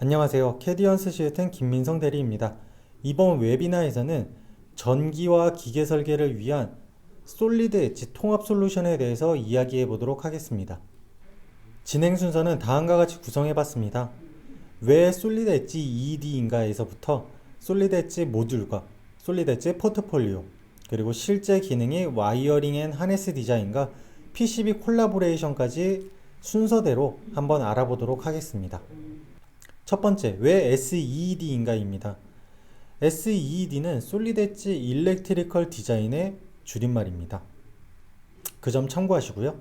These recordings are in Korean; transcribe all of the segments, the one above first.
안녕하세요. 캐디언스 시스템 김민성 대리입니다. 이번 웨비나에서는 전기와 기계 설계를 위한 솔리드 엣지 통합 솔루션에 대해서 이야기해 보도록 하겠습니다. 진행 순서는 다음과 같이 구성해 봤습니다. 왜 솔리드 엣지 EED인가에서부터 솔리드 엣지 모듈과 솔리드 엣지 포트폴리오, 그리고 실제 기능이 와이어링 앤 하네스 디자인과 PCB 콜라보레이션까지 순서대로 한번 알아보도록 하겠습니다. 첫 번째, 왜 SEED인가입니다. SEED는 솔리드 엣지 일렉트리컬 디자인의 줄임말입니다. 그 점 참고하시고요.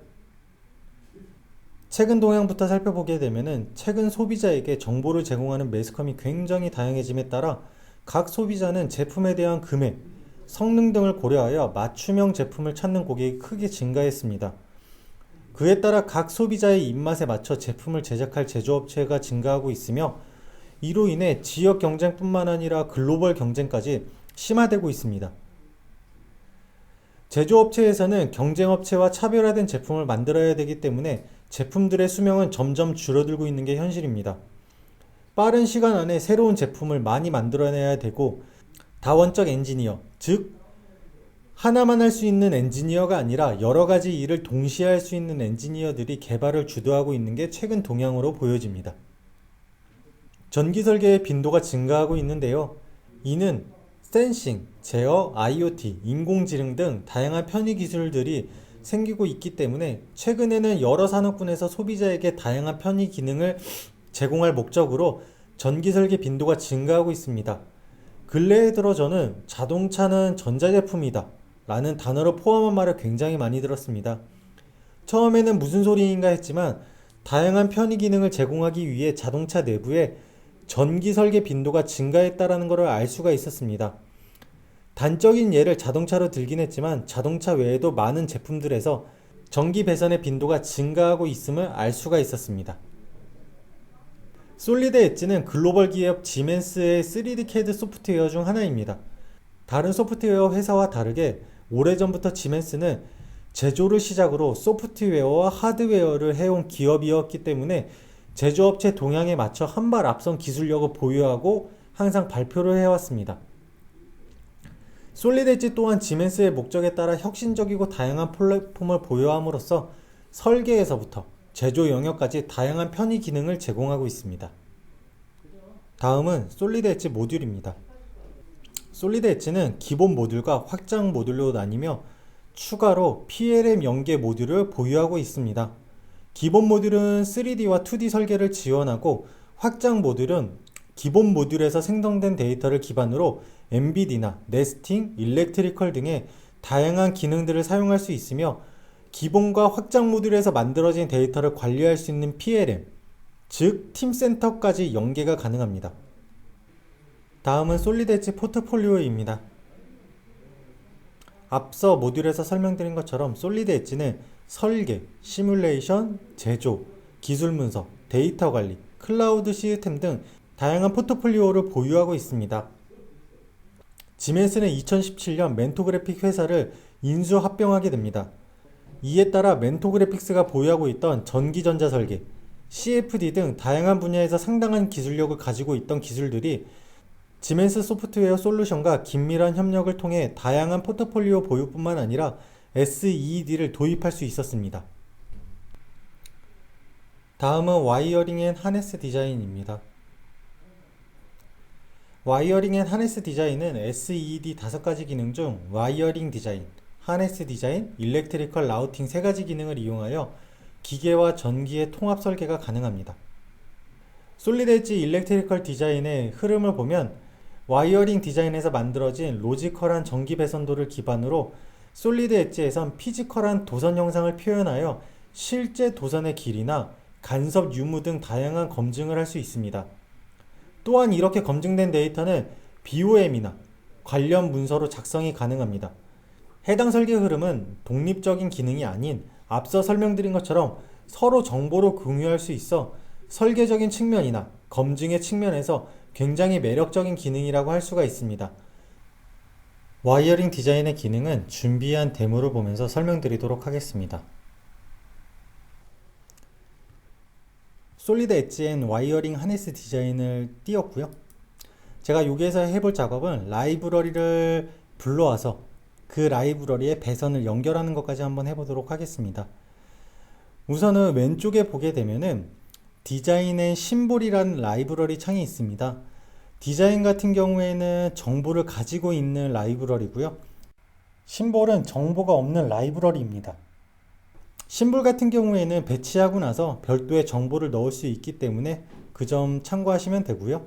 최근 동향부터 살펴보게 되면은 최근 소비자에게 정보를 제공하는 매스컴이 굉장히 다양해짐에 따라 각 소비자는 제품에 대한 금액, 성능 등을 고려하여 맞춤형 제품을 찾는 고객이 크게 증가했습니다. 그에 따라 각 소비자의 입맛에 맞춰 제품을 제작할 제조업체가 증가하고 있으며 이로 인해 지역 경쟁뿐만 아니라 글로벌 경쟁까지 심화되고 있습니다. 제조업체에서는 경쟁업체와 차별화된 제품을 만들어야 되기 때문에 제품들의 수명은 점점 줄어들고 있는 게 현실입니다. 빠른 시간 안에 새로운 제품을 많이 만들어내야 되고 다원적 엔지니어, 즉 하나만 할 수 있는 엔지니어가 아니라 여러 가지 일을 동시에 할 수 있는 엔지니어들이 개발을 주도하고 있는 게 최근 동향으로 보여집니다. 전기 설계의 빈도가 증가하고 있는데요. 이는 센싱, 제어, IoT, 인공지능 등 다양한 편의 기술들이 생기고 있기 때문에 최근에는 여러 산업군에서 소비자에게 다양한 편의 기능을 제공할 목적으로 전기 설계 빈도가 증가하고 있습니다. 근래에 들어 저는 자동차는 전자제품이다 라는 단어를 포함한 말을 굉장히 많이 들었습니다. 처음에는 무슨 소리인가 했지만 다양한 편의 기능을 제공하기 위해 자동차 내부에 전기 설계 빈도가 증가했다라는 것을 알 수가 있었습니다. 단적인 예를 자동차로 들긴 했지만 자동차 외에도 많은 제품들에서 전기 배선의 빈도가 증가하고 있음을 알 수가 있었습니다. 솔리드 엣지는 글로벌 기업 지멘스의 3D CAD 소프트웨어 중 하나입니다. 다른 소프트웨어 회사와 다르게 오래전부터 지멘스는 제조를 시작으로 소프트웨어와 하드웨어를 해온 기업이었기 때문에 제조업체 동향에 맞춰 한 발 앞선 기술력을 보유하고 항상 발표를 해왔습니다. 솔리드 엣지 또한 지멘스의 목적에 따라 혁신적이고 다양한 플랫폼을 보유함으로써 설계에서부터 제조 영역까지 다양한 편의 기능을 제공하고 있습니다. 다음은 솔리드 엣지 모듈입니다. 솔리드 엣지는 기본 모듈과 확장 모듈로 나뉘며 추가로 PLM 연계 모듈을 보유하고 있습니다. 기본 모듈은 3D와 2D 설계를 지원하고 확장 모듈은 기본 모듈에서 생성된 데이터를 기반으로 MBD나 네스팅, 일렉트리컬 등의 다양한 기능들을 사용할 수 있으며 기본과 확장 모듈에서 만들어진 데이터를 관리할 수 있는 PLM, 즉 팀센터까지 연계가 가능합니다. 다음은 솔리드 엣지 포트폴리오입니다. 앞서 모듈에서 설명드린 것처럼 솔리드 엣지는 설계, 시뮬레이션, 제조, 기술 문서, 데이터 관리, 클라우드 시스템 등 다양한 포트폴리오를 보유하고 있습니다. 지멘스는 2017년 멘토그래픽 회사를 인수 합병하게 됩니다. 이에 따라 멘토그래픽스가 보유하고 있던 전기전자 설계, CFD 등 다양한 분야에서 상당한 기술력을 가지고 있던 기술들이 지멘스 소프트웨어 솔루션과 긴밀한 협력을 통해 다양한 포트폴리오 보유뿐만 아니라 SEED를 도입할 수 있었습니다. 다음은 와이어링 앤 하네스 디자인입니다. 와이어링 앤 하네스 디자인은 SEED 5가지 기능 중 와이어링 디자인, 하네스 디자인, 일렉트리컬 라우팅 3가지 기능을 이용하여 기계와 전기의 통합 설계가 가능합니다. 솔리드 엣지 일렉트리컬 디자인의 흐름을 보면 와이어링 디자인에서 만들어진 로지컬한 전기 배선도를 기반으로 솔리드 엣지에선 피지컬한 도선 형상을 표현하여 실제 도선의 길이나 간섭 유무 등 다양한 검증을 할 수 있습니다. 또한 이렇게 검증된 데이터는 BOM이나 관련 문서로 작성이 가능합니다. 해당 설계 흐름은 독립적인 기능이 아닌 앞서 설명드린 것처럼 서로 정보를 공유할 수 있어 설계적인 측면이나 검증의 측면에서 굉장히 매력적인 기능이라고 할 수가 있습니다. 와이어링 디자인의 기능은 준비한 데모를 보면서 설명드리도록 하겠습니다. 솔리드 엣지 앤 와이어링 하네스 디자인을 띄웠고요. 제가 여기에서 해볼 작업은 라이브러리를 불러와서 그 라이브러리에 배선을 연결하는 것까지 한번 해보도록 하겠습니다. 우선은 왼쪽에 보게 되면은 디자인 앤 심볼이라는 라이브러리 창이 있습니다. 디자인 같은 경우에는 정보를 가지고 있는 라이브러리고요. 심볼은 정보가 없는 라이브러리입니다. 심볼 같은 경우에는 배치하고 나서 별도의 정보를 넣을 수 있기 때문에 그 점 참고하시면 되고요.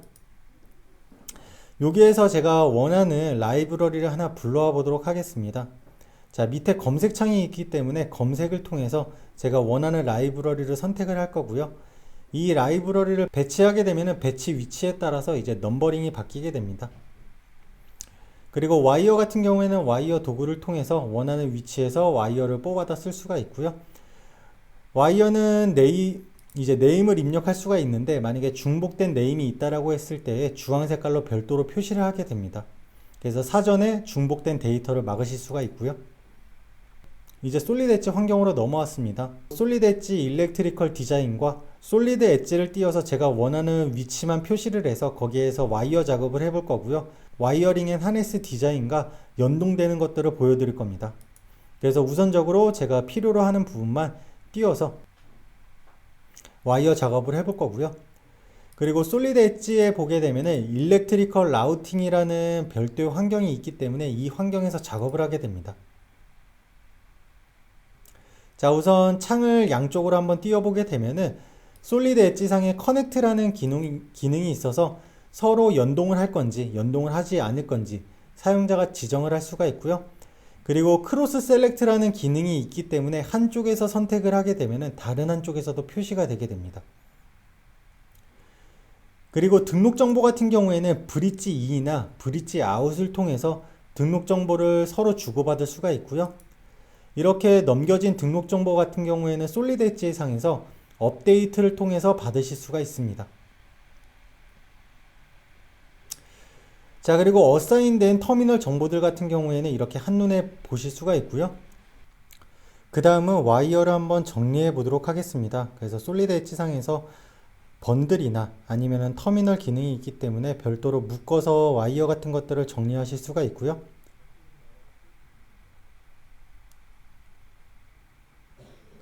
여기에서 제가 원하는 라이브러리를 하나 불러와 보도록 하겠습니다. 자, 밑에 검색창이 있기 때문에 검색을 통해서 제가 원하는 라이브러리를 선택을 할 거고요. 이 라이브러리를 배치하게 되면 배치 위치에 따라서 이제 넘버링이 바뀌게 됩니다. 그리고 와이어 같은 경우에는 와이어 도구를 통해서 원하는 위치에서 와이어를 뽑아다 쓸 수가 있고요. 와이어는 이제 네임을 입력할 수가 있는데, 만약에 중복된 네임이 있다라고 했을 때 주황 색깔로 별도로 표시를 하게 됩니다. 그래서 사전에 중복된 데이터를 막으실 수가 있고요. 이제 솔리드 엣지 환경으로 넘어왔습니다. 솔리드 엣지 일렉트리컬 디자인과 솔리드 엣지를 띄워서 제가 원하는 위치만 표시를 해서 거기에서 와이어 작업을 해볼 거고요. 와이어링 앤 하네스 디자인과 연동되는 것들을 보여드릴 겁니다. 그래서 우선적으로 제가 필요로 하는 부분만 띄워서 와이어 작업을 해볼 거고요. 그리고 솔리드 엣지에 보게 되면은 일렉트리컬 라우팅이라는 별도의 환경이 있기 때문에 이 환경에서 작업을 하게 됩니다. 자, 우선 창을 양쪽으로 한번 띄워보게 되면은 솔리드 엣지 상에 커넥트라는 기능이 있어서 서로 연동을 할 건지 연동을 하지 않을 건지 사용자가 지정을 할 수가 있고요. 그리고 크로스 셀렉트라는 기능이 있기 때문에 한쪽에서 선택을 하게 되면은 다른 한쪽에서도 표시가 되게 됩니다. 그리고 등록 정보 같은 경우에는 브릿지 인이나 브릿지 아웃을 통해서 등록 정보를 서로 주고받을 수가 있고요. 이렇게 넘겨진 등록 정보 같은 경우에는 솔리드 엣지 상에서 업데이트를 통해서 받으실 수가 있습니다. 자, 그리고 어사인된 터미널 정보들 같은 경우에는 이렇게 한눈에 보실 수가 있고요. 그 다음은 와이어를 한번 정리해 보도록 하겠습니다. 그래서 솔리드 엣지 상에서 번들이나 아니면 터미널 기능이 있기 때문에 별도로 묶어서 와이어 같은 것들을 정리하실 수가 있고요.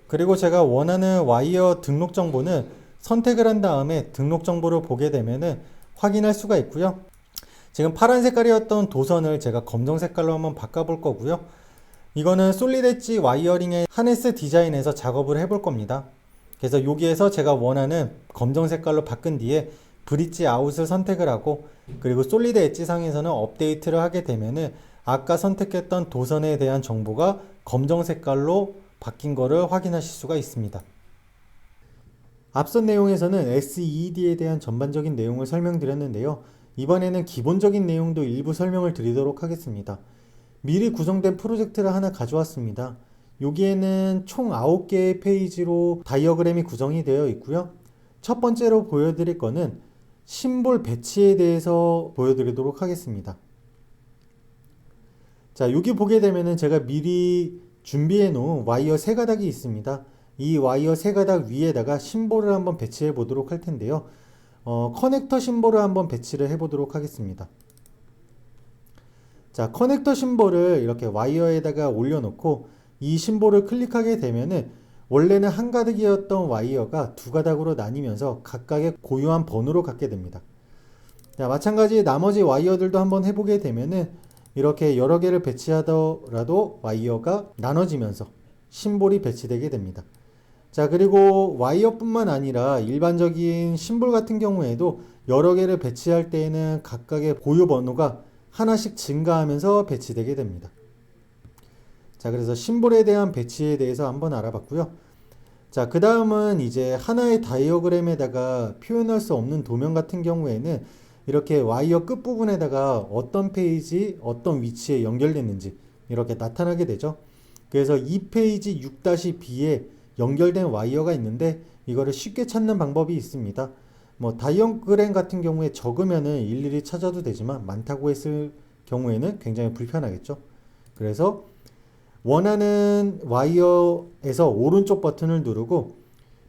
그리고 제가 원하는 와이어 등록 정보는 선택을 한 다음에 등록 정보를 보게 되면은 확인할 수가 있고요. 지금 파란 색깔이었던 도선을 제가 검정 색깔로 한번 바꿔볼 거고요. 이거는 솔리드 엣지 와이어링의 하네스 디자인에서 작업을 해볼 겁니다. 그래서 여기에서 제가 원하는 검정 색깔로 바꾼 뒤에 브릿지 아웃을 선택을 하고, 그리고 솔리드 엣지 상에서는 업데이트를 하게 되면은 아까 선택했던 도선에 대한 정보가 검정 색깔로 바뀐 거를 확인하실 수가 있습니다. 앞선 내용에서는 SED에 대한 전반적인 내용을 설명드렸는데요. 이번에는 기본적인 내용도 일부 설명을 드리도록 하겠습니다. 미리 구성된 프로젝트를 하나 가져왔습니다. 여기에는 총 9개의 페이지로 다이어그램이 구성이 되어 있고요. 첫 번째로 보여드릴 거는 심볼 배치에 대해서 보여드리도록 하겠습니다. 자, 여기 보게 되면은 제가 미리 준비해 놓은 와이어 3가닥이 있습니다. 이 와이어 3가닥 위에다가 심볼을 한번 배치해 보도록 할 텐데요. 커넥터 심볼을 한번 배치를 해 보도록 하겠습니다. 자, 커넥터 심볼을 이렇게 와이어에다가 올려놓고 이 심볼을 클릭하게 되면은 원래는 한 가닥이었던 와이어가 2가닥으로 나뉘면서 각각의 고유한 번호로 갖게 됩니다. 자, 마찬가지 나머지 와이어들도 한번 해보게 되면은 이렇게 여러 개를 배치하더라도 와이어가 나눠지면서 심볼이 배치되게 됩니다. 자, 그리고 와이어뿐만 아니라 일반적인 심볼 같은 경우에도 여러 개를 배치할 때에는 각각의 고유 번호가 하나씩 증가하면서 배치되게 됩니다. 자, 그래서 심볼에 대한 배치에 대해서 한번 알아봤고요. 자, 그 다음은 이제 하나의 다이어그램에다가 표현할 수 없는 도면 같은 경우에는 이렇게 와이어 끝부분에다가 어떤 페이지, 어떤 위치에 연결됐는지 이렇게 나타나게 되죠. 그래서 이 페이지 6-B에 연결된 와이어가 있는데 이거를 쉽게 찾는 방법이 있습니다. 뭐 다이어그램 같은 경우에 적으면은 일일이 찾아도 되지만 많다고 했을 경우에는 굉장히 불편하겠죠. 그래서 원하는 와이어에서 오른쪽 버튼을 누르고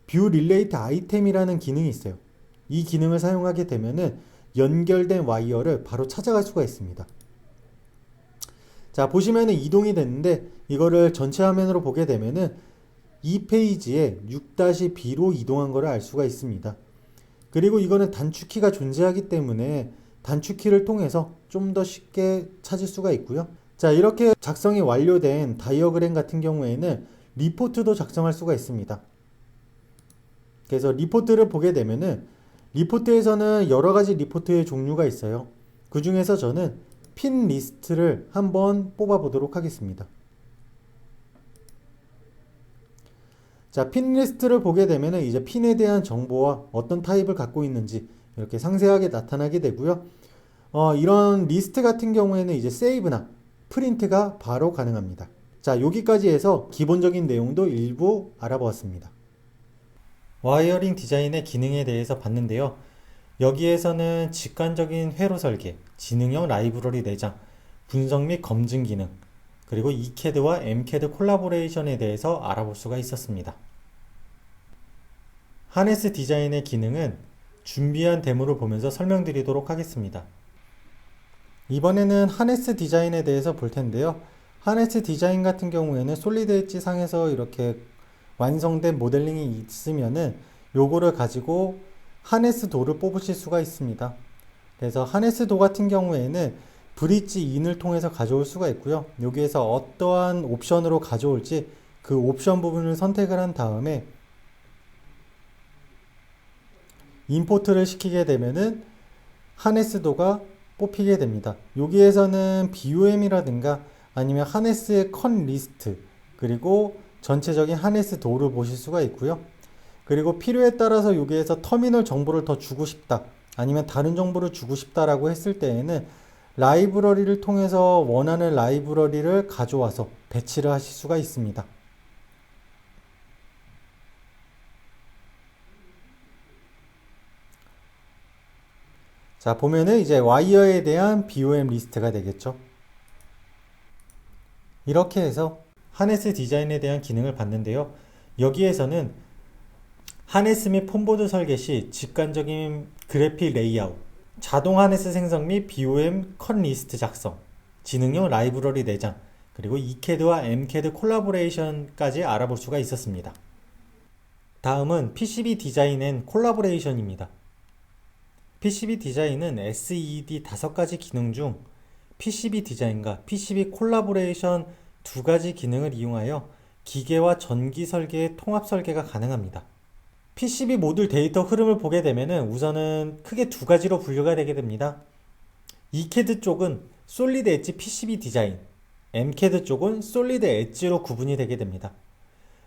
뷰 릴레이트 아이템이라는 기능이 있어요. 이 기능을 사용하게 되면은 연결된 와이어를 바로 찾아갈 수가 있습니다. 자, 보시면은 이동이 됐는데 이거를 전체 화면으로 보게 되면은 이 페이지에 6-B로 이동한 것을 알 수가 있습니다. 그리고 이거는 단축키가 존재하기 때문에 단축키를 통해서 좀 더 쉽게 찾을 수가 있고요. 자, 이렇게 작성이 완료된 다이어그램 같은 경우에는 리포트도 작성할 수가 있습니다. 그래서 리포트를 보게 되면은 리포트에서는 여러 가지 리포트의 종류가 있어요. 그 중에서 저는 핀 리스트를 한번 뽑아 보도록 하겠습니다. 자, 핀 리스트를 보게 되면은 이제 핀에 대한 정보와 어떤 타입을 갖고 있는지 이렇게 상세하게 나타나게 되고요. 이런 리스트 같은 경우에는 이제 세이브나 프린트가 바로 가능합니다. 자, 여기까지 해서 기본적인 내용도 일부 알아보았습니다. 와이어링 디자인의 기능에 대해서 봤는데요. 여기에서는 직관적인 회로 설계, 지능형 라이브러리 내장, 분석 및 검증 기능, 그리고 ECAD와 MCAD 콜라보레이션에 대해서 알아볼 수가 있었습니다. 하네스 디자인의 기능은 준비한 데모를 보면서 설명드리도록 하겠습니다. 이번에는 하네스 디자인에 대해서 볼 텐데요. 하네스 디자인 같은 경우에는 솔리드 엣지 상에서 이렇게 완성된 모델링이 있으면은 요거를 가지고 하네스 도를 뽑으실 수가 있습니다. 그래서 하네스 도 같은 경우에는 브릿지 인을 통해서 가져올 수가 있고요. 여기에서 어떠한 옵션으로 가져올지 그 옵션 부분을 선택을 한 다음에 임포트를 시키게 되면은 하네스 도가 뽑히게 됩니다. 여기에서는 BOM이라든가 아니면 하네스의 컨 리스트 그리고 전체적인 하네스 도를 보실 수가 있고요. 그리고 필요에 따라서 여기에서 터미널 정보를 더 주고 싶다 아니면 다른 정보를 주고 싶다라고 했을 때에는 라이브러리를 통해서 원하는 라이브러리를 가져와서 배치를 하실 수가 있습니다. 자, 보면은 이제 와이어에 대한 BOM 리스트가 되겠죠. 이렇게 해서 하네스 디자인에 대한 기능을 봤는데요. 여기에서는 하네스 및 폰보드 설계 시 직관적인 그래픽 레이아웃, 자동 하네스 생성 및 BOM 컷 리스트 작성, 지능형 라이브러리 내장, 그리고 ECAD와 MCAD 콜라보레이션까지 알아볼 수가 있었습니다. 다음은 PCB 디자인 앤 콜라보레이션입니다. PCB 디자인은 SED 5가지 기능 중 PCB 디자인과 PCB 콜라보레이션 2가지 기능을 이용하여 기계와 전기 설계의 통합 설계가 가능합니다. PCB 모듈 데이터 흐름을 보게 되면은 우선은 크게 2가지로 분류가 되게 됩니다. ECAD 쪽은 솔리드 엣지 PCB 디자인, MCAD 쪽은 솔리드 엣지로 구분이 되게 됩니다.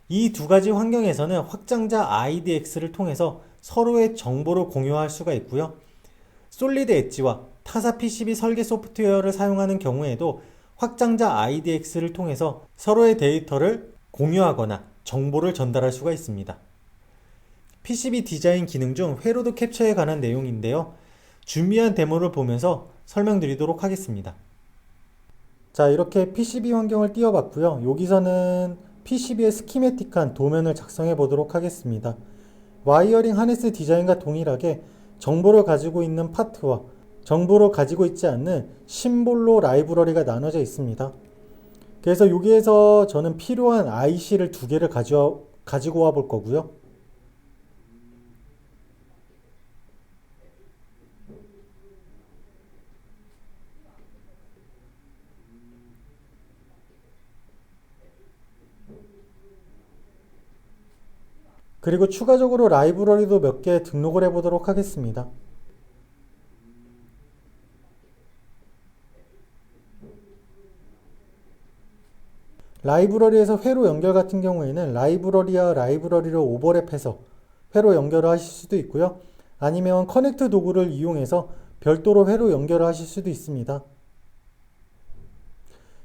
이 2가지 환경에서는 확장자 IDX를 통해서 서로의 정보를 공유할 수가 있고요. 솔리드 엣지와 타사 PCB 설계 소프트웨어를 사용하는 경우에도 확장자 IDX를 통해서 서로의 데이터를 공유하거나 정보를 전달할 수가 있습니다. PCB 디자인 기능 중 회로드 캡처에 관한 내용인데요. 준비한 데모를 보면서 설명드리도록 하겠습니다. 자, 이렇게 PCB 환경을 띄워봤고요. 여기서는 PCB의 스키매틱한 도면을 작성해 보도록 하겠습니다. 와이어링 하네스 디자인과 동일하게 정보를 가지고 있는 파트와 정보를 가지고 있지 않는 심볼로 라이브러리가 나눠져 있습니다. 그래서 여기에서 저는 필요한 IC를 2개를 가지고 와 볼 거고요. 그리고 추가적으로 라이브러리도 몇 개 등록을 해 보도록 하겠습니다. 라이브러리에서 회로 연결 같은 경우에는 라이브러리와 라이브러리를 오버랩해서 회로 연결을 하실 수도 있고요. 아니면 커넥트 도구를 이용해서 별도로 회로 연결을 하실 수도 있습니다.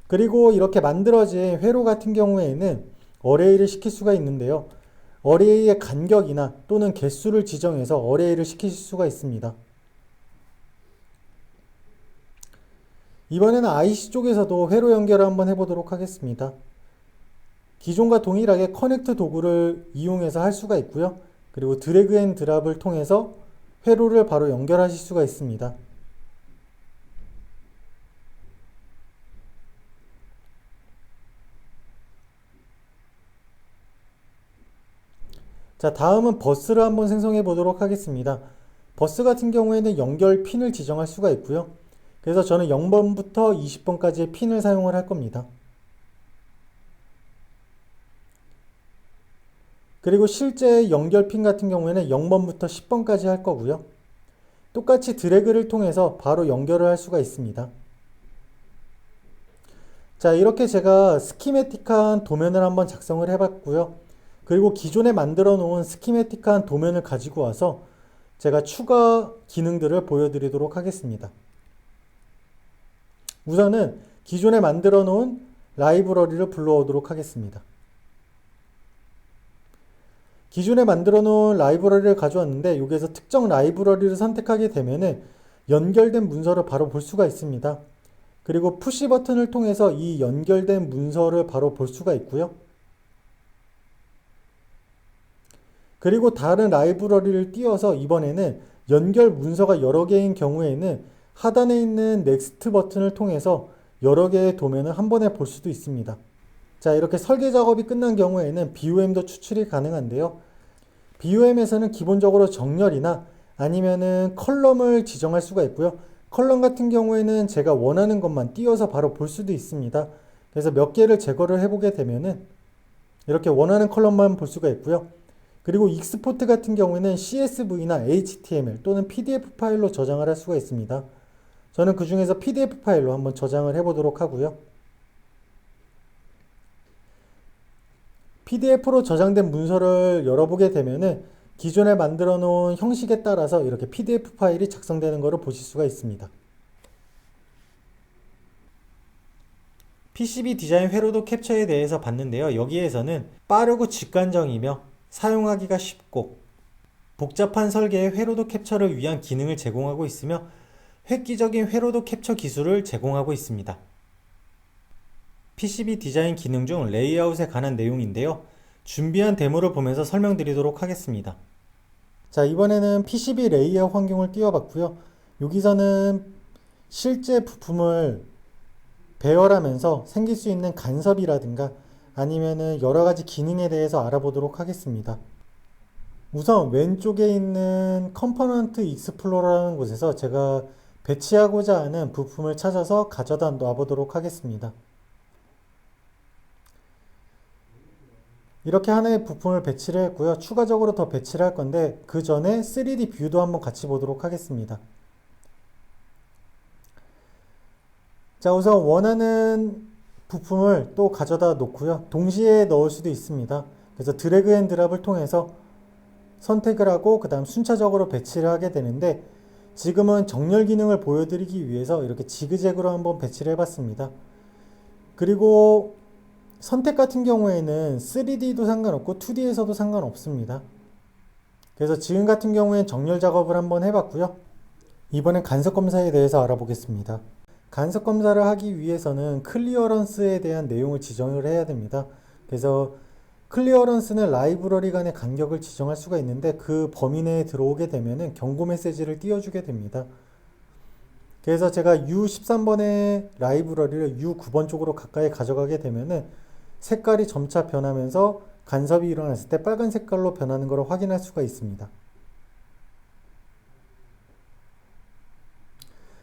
그리고 이렇게 만들어진 회로 같은 경우에는 어레이를 시킬 수가 있는데요. 어레이의 간격이나 또는 개수를 지정해서 어레이를 시키실 수가 있습니다. 이번에는 IC 쪽에서도 회로 연결을 한번 해보도록 하겠습니다. 기존과 동일하게 커넥트 도구를 이용해서 할 수가 있고요. 그리고 드래그 앤 드랍을 통해서 회로를 바로 연결하실 수가 있습니다. 자, 다음은 버스를 한번 생성해 보도록 하겠습니다. 버스 같은 경우에는 연결 핀을 지정할 수가 있고요. 그래서 저는 0번부터 20번까지의 핀을 사용을 할 겁니다. 그리고 실제 연결 핀 같은 경우에는 0번부터 10번까지 할 거고요. 똑같이 드래그를 통해서 바로 연결을 할 수가 있습니다. 자, 이렇게 제가 스키매틱한 도면을 한번 작성을 해봤고요. 그리고 기존에 만들어 놓은 스키매틱한 도면을 가지고 와서 제가 추가 기능들을 보여드리도록 하겠습니다. 우선은 기존에 만들어 놓은 라이브러리를 불러오도록 하겠습니다. 기존에 만들어 놓은 라이브러리를 가져왔는데 여기에서 특정 라이브러리를 선택하게 되면은 연결된 문서를 바로 볼 수가 있습니다. 그리고 푸시 버튼을 통해서 이 연결된 문서를 바로 볼 수가 있고요. 그리고 다른 라이브러리를 띄워서 이번에는 연결 문서가 여러 개인 경우에는 하단에 있는 넥스트 버튼을 통해서 여러 개의 도면을 한 번에 볼 수도 있습니다. 자, 이렇게 설계 작업이 끝난 경우에는 BOM도 추출이 가능한데요. BOM에서는 기본적으로 정렬이나 아니면은 컬럼을 지정할 수가 있고요. 컬럼 같은 경우에는 제가 원하는 것만 띄워서 바로 볼 수도 있습니다. 그래서 몇 개를 제거를 해보게 되면은 이렇게 원하는 컬럼만 볼 수가 있고요. 그리고 익스포트 같은 경우에는 CSV나 HTML 또는 PDF 파일로 저장을 할 수가 있습니다. 저는 그 중에서 PDF 파일로 한번 저장을 해보도록 하고요. PDF로 저장된 문서를 열어보게 되면은 기존에 만들어 놓은 형식에 따라서 이렇게 PDF 파일이 작성되는 것을 보실 수가 있습니다. PCB 디자인 회로도 캡처에 대해서 봤는데요. 여기에서는 빠르고 직관적이며 사용하기가 쉽고 복잡한 설계의 회로도 캡처를 위한 기능을 제공하고 있으며 획기적인 회로도 캡처 기술을 제공하고 있습니다. PCB 디자인 기능 중 레이아웃에 관한 내용인데요. 준비한 데모를 보면서 설명드리도록 하겠습니다. 자, 이번에는 PCB 레이아웃 환경을 띄워봤고요. 여기서는 실제 부품을 배열하면서 생길 수 있는 간섭이라든가 아니면은 여러 가지 기능에 대해서 알아보도록 하겠습니다. 우선 왼쪽에 있는 컴포넌트 익스플로러라는 곳에서 제가 배치하고자 하는 부품을 찾아서 가져다 놔보도록 하겠습니다. 이렇게 하나의 부품을 배치를 했고요. 추가적으로 더 배치를 할 건데 그 전에 3D 뷰도 한번 같이 보도록 하겠습니다. 자, 우선 원하는 부품을 또 가져다 놓고요. 동시에 넣을 수도 있습니다. 그래서 드래그 앤 드랍을 통해서 선택을 하고 그 다음 순차적으로 배치를 하게 되는데 지금은 정렬 기능을 보여드리기 위해서 이렇게 지그재그로 한번 배치를 해봤습니다. 그리고 선택 같은 경우에는 3D도 상관없고 2D에서도 상관없습니다. 그래서 지금 같은 경우에는 정렬 작업을 한번 해봤고요. 이번엔 간섭 검사에 대해서 알아보겠습니다. 간섭 검사를 하기 위해서는 클리어런스에 대한 내용을 지정을 해야 됩니다. 그래서 클리어런스는 라이브러리 간의 간격을 지정할 수가 있는데 그 범위 내에 들어오게 되면 경고 메시지를 띄워주게 됩니다. 그래서 제가 U13번의 라이브러리를 U9번 쪽으로 가까이 가져가게 되면은 색깔이 점차 변하면서 간섭이 일어났을 때 빨간 색깔로 변하는 것을 확인할 수가 있습니다.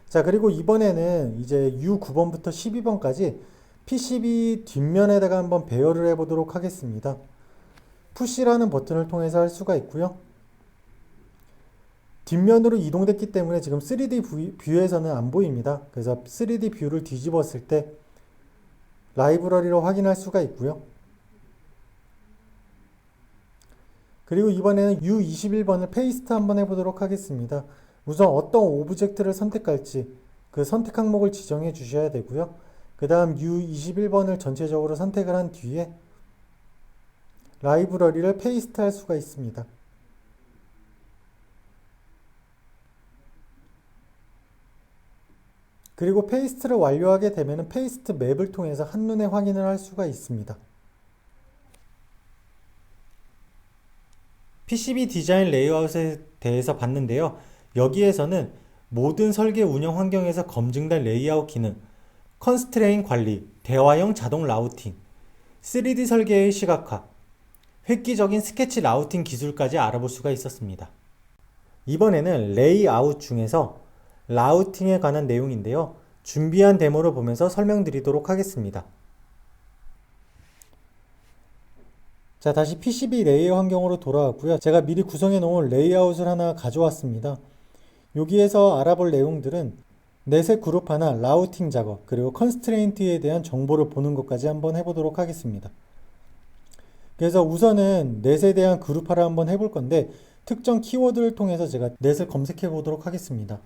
자, 그리고 이번에는 이제 U9번부터 12번까지 PCB 뒷면에다가 한번 배열을 해보도록 하겠습니다. 푸시라는 버튼을 통해서 할 수가 있고요. 뒷면으로 이동됐기 때문에 지금 3D 뷰에서는 안 보입니다. 그래서 3D 뷰를 뒤집었을 때 라이브러리로 확인할 수가 있고요. 그리고 이번에는 U21번을 페이스트 한번 해보도록 하겠습니다. 우선 어떤 오브젝트를 선택할지 그 선택 항목을 지정해 주셔야 되고요. 그 다음 U21번을 전체적으로 선택을 한 뒤에 라이브러리를 페이스트 할 수가 있습니다. 그리고 페이스트를 완료하게 되면 페이스트 맵을 통해서 한눈에 확인을 할 수가 있습니다. PCB 디자인 레이아웃에 대해서 봤는데요. 여기에서는 모든 설계 운영 환경에서 검증된 레이아웃 기능, 컨스트레인 관리, 대화형 자동 라우팅, 3D 설계의 시각화, 획기적인 스케치 라우팅 기술까지 알아볼 수가 있었습니다. 이번에는 레이아웃 중에서 라우팅에 관한 내용인데요. 준비한 데모를 보면서 설명드리도록 하겠습니다. 자, 다시 PCB 레이어 환경으로 돌아왔고요. 제가 미리 구성해 놓은 레이아웃을 하나 가져왔습니다. 여기에서 알아볼 내용들은 넷의 그룹 하나, 라우팅 작업, 그리고 컨스트레인트에 대한 정보를 보는 것까지 한번 해보도록 하겠습니다. 그래서 우선은 넷에 대한 그룹화를 한번 해볼 건데 특정 키워드를 통해서 제가 넷을 검색해 보도록 하겠습니다.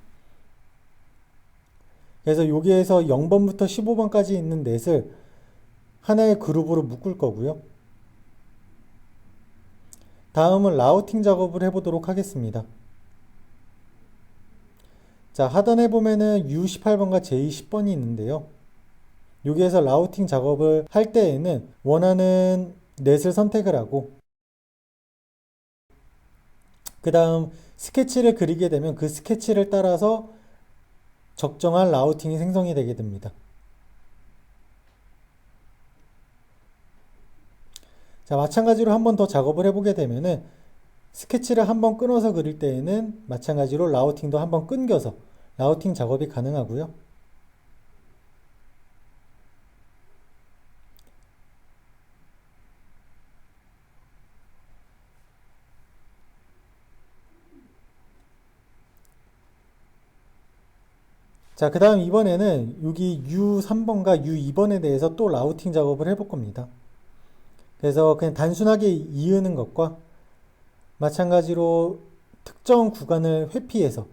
그래서 여기에서 0번부터 15번까지 있는 넷을 하나의 그룹으로 묶을 거고요. 다음은 라우팅 작업을 해보도록 하겠습니다. 자, 하단에 보면은 U18번과 J10번이 있는데요. 여기에서 라우팅 작업을 할 때에는 원하는 넷을 선택을 하고 그 다음 스케치를 그리게 되면 그 스케치를 따라서 적정한 라우팅이 생성이 되게 됩니다. 자, 마찬가지로 한 번 더 작업을 해보게 되면은 스케치를 한 번 끊어서 그릴 때에는 마찬가지로 라우팅도 한 번 끊겨서 라우팅 작업이 가능하고요. 자, 그 다음 이번에는 여기 U3번과 U2번에 대해서 또 라우팅 작업을 해볼 겁니다. 그래서 그냥 단순하게 이으는 것과 마찬가지로 특정 구간을 회피해서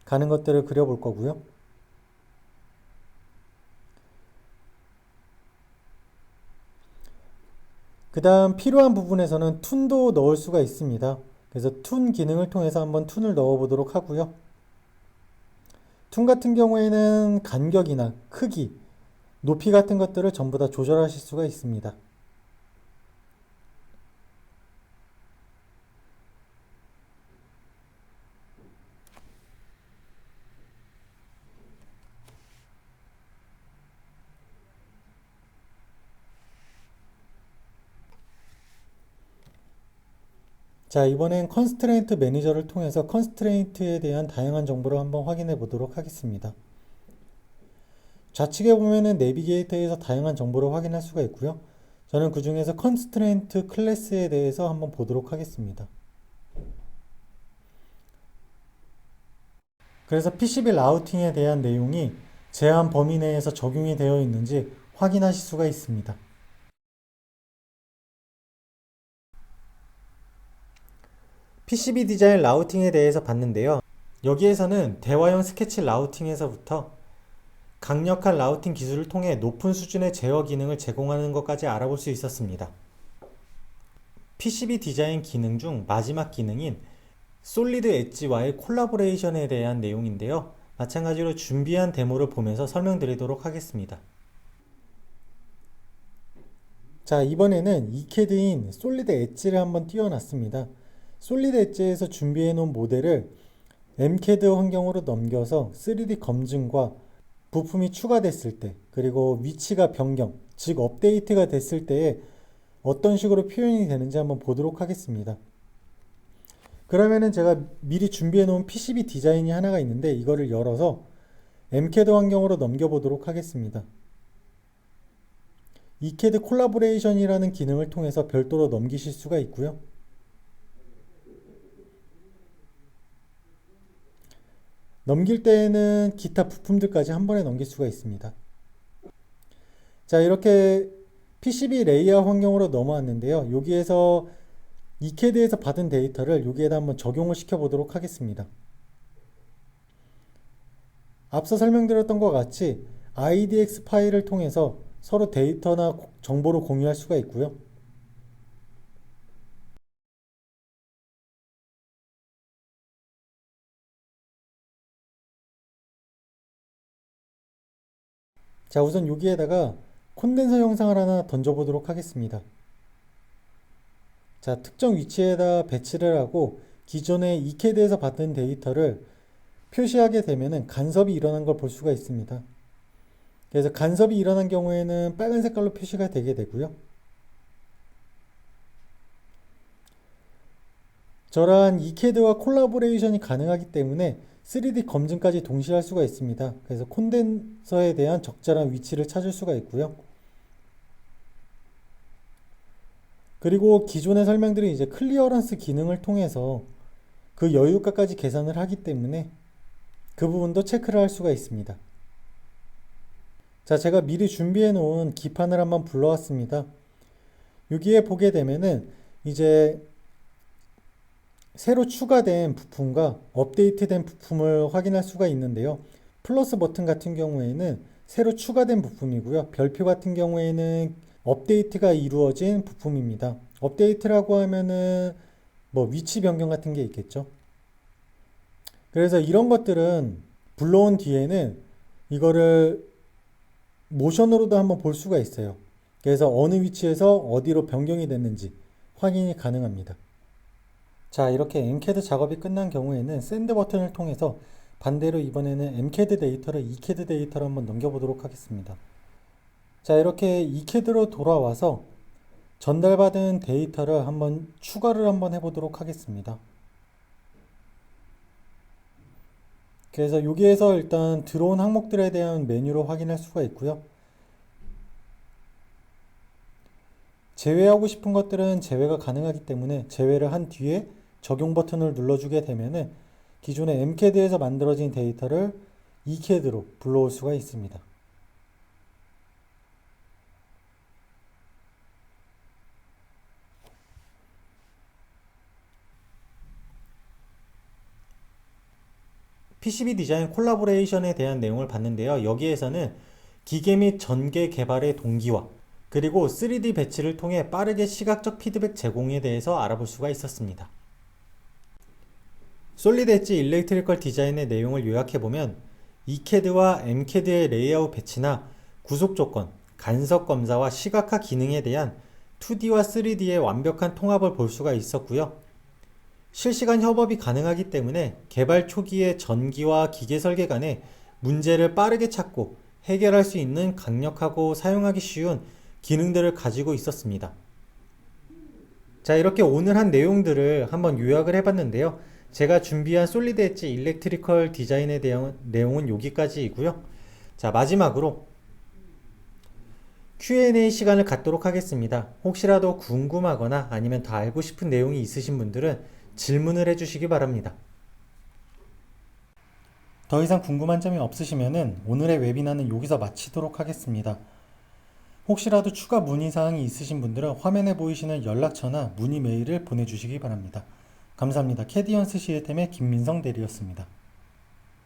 가는 것들을 그려볼 거고요. 그 다음 필요한 부분에서는 툰도 넣을 수가 있습니다. 그래서 툰 기능을 통해서 한번 툰을 넣어 보도록 하고요. 툰 같은 경우에는 간격이나 크기, 높이 같은 것들을 전부 다 조절하실 수가 있습니다. 자, 이번엔 컨스트레인트 매니저를 통해서 컨스트레인트에 대한 다양한 정보를 한번 확인해 보도록 하겠습니다. 좌측에 보면은 내비게이터에서 다양한 정보를 확인할 수가 있고요. 저는 그 중에서 컨스트레인트 클래스에 대해서 한번 보도록 하겠습니다. 그래서 PCB 라우팅에 대한 내용이 제한 범위 내에서 적용이 되어 있는지 확인하실 수가 있습니다. PCB 디자인 라우팅에 대해서 봤는데요. 여기에서는 대화형 스케치 라우팅에서부터 강력한 라우팅 기술을 통해 높은 수준의 제어 기능을 제공하는 것까지 알아볼 수 있었습니다. PCB 디자인 기능 중 마지막 기능인 솔리드 엣지와의 콜라보레이션에 대한 내용인데요. 마찬가지로 준비한 데모를 보면서 설명드리도록 하겠습니다. 자, 이번에는 이캐드인 솔리드 엣지를 한번 띄워놨습니다. 솔리드 엣지에서 준비해 놓은 모델을 MCAD 환경으로 넘겨서 3D 검증과 부품이 추가됐을 때, 그리고 위치가 변경, 즉 업데이트가 됐을 때에 어떤 식으로 표현이 되는지 한번 보도록 하겠습니다. 그러면은 제가 미리 준비해 놓은 PCB 디자인이 하나가 있는데 이거를 열어서 MCAD 환경으로 넘겨보도록 하겠습니다. 이캐드 콜라보레이션이라는 기능을 통해서 별도로 넘기실 수가 있고요. 넘길 때에는 기타 부품들까지 한 번에 넘길 수가 있습니다. 자, 이렇게 PCB 레이아웃 환경으로 넘어왔는데요. 여기에서 이캐드에서 받은 데이터를 여기에다 한번 적용을 시켜 보도록 하겠습니다. 앞서 설명드렸던 것 같이 IDX 파일을 통해서 서로 데이터나 정보를 공유할 수가 있고요. 자, 우선 여기에다가 콘덴서 영상을 하나 던져보도록 하겠습니다. 자, 특정 위치에다 배치를 하고 기존의 이캐드에서 받은 데이터를 표시하게 되면은 간섭이 일어난 걸 볼 수가 있습니다. 그래서 간섭이 일어난 경우에는 빨간 색깔로 표시가 되게 되고요. 저러한 이캐드와 콜라보레이션이 가능하기 때문에 3D 검증까지 동시에 할 수가 있습니다. 그래서 콘덴서에 대한 적절한 위치를 찾을 수가 있고요. 그리고 기존의 설명들이 이제 클리어런스 기능을 통해서 그 여유가까지 계산을 하기 때문에 그 부분도 체크를 할 수가 있습니다. 자, 제가 미리 준비해 놓은 기판을 한번 불러왔습니다. 여기에 보게 되면은 이제 새로 추가된 부품과 업데이트된 부품을 확인할 수가 있는데요. 플러스 버튼 같은 경우에는 새로 추가된 부품이고요. 별표 같은 경우에는 업데이트가 이루어진 부품입니다. 업데이트라고 하면은 뭐 위치 변경 같은 게 있겠죠. 그래서 이런 것들은 불러온 뒤에는 이거를 모션으로도 한번 볼 수가 있어요. 그래서 어느 위치에서 어디로 변경이 됐는지 확인이 가능합니다. 자, 이렇게 엔캐드 작업이 끝난 경우에는 샌드 버튼을 통해서 반대로 이번에는 엠캐드 데이터를 이캐드 데이터로 한번 넘겨보도록 하겠습니다. 자, 이렇게 이캐드로 돌아와서 전달받은 데이터를 한번 추가를 한번 해보도록 하겠습니다. 그래서 여기에서 일단 들어온 항목들에 대한 메뉴로 확인할 수가 있고요. 제외하고 싶은 것들은 제외가 가능하기 때문에 제외를 한 뒤에 적용 버튼을 눌러주게 되면은 기존의 엠캐드에서 만들어진 데이터를 이캐드로 불러올 수가 있습니다. PCB 디자인 콜라보레이션에 대한 내용을 봤는데요. 여기에서는 기계 및 전개 개발의 동기와 그리고 3D 배치를 통해 빠르게 시각적 피드백 제공에 대해서 알아볼 수가 있었습니다. 솔리드 엣지 일렉트리컬 디자인의 내용을 요약해보면 이캐드와 엠캐드의 레이아웃 배치나 구속 조건, 간섭 검사와 시각화 기능에 대한 2D와 3D의 완벽한 통합을 볼 수가 있었고요. 실시간 협업이 가능하기 때문에 개발 초기에 전기와 기계 설계 간의 문제를 빠르게 찾고 해결할 수 있는 강력하고 사용하기 쉬운 기능들을 가지고 있었습니다. 자, 이렇게 오늘 한 내용들을 한번 요약을 해봤는데요. 제가 준비한 솔리드 엣지 일렉트리컬 디자인에 대한 내용은 여기까지이고요. 자, 마지막으로 Q&A 시간을 갖도록 하겠습니다. 혹시라도 궁금하거나 아니면 더 알고 싶은 내용이 있으신 분들은 질문을 해주시기 바랍니다. 더 이상 궁금한 점이 없으시면 오늘의 웨비나는 여기서 마치도록 하겠습니다. 혹시라도 추가 문의사항이 있으신 분들은 화면에 보이시는 연락처나 문의 메일을 보내주시기 바랍니다. 감사합니다. 캐디언스 시스템의 김민성 대리였습니다.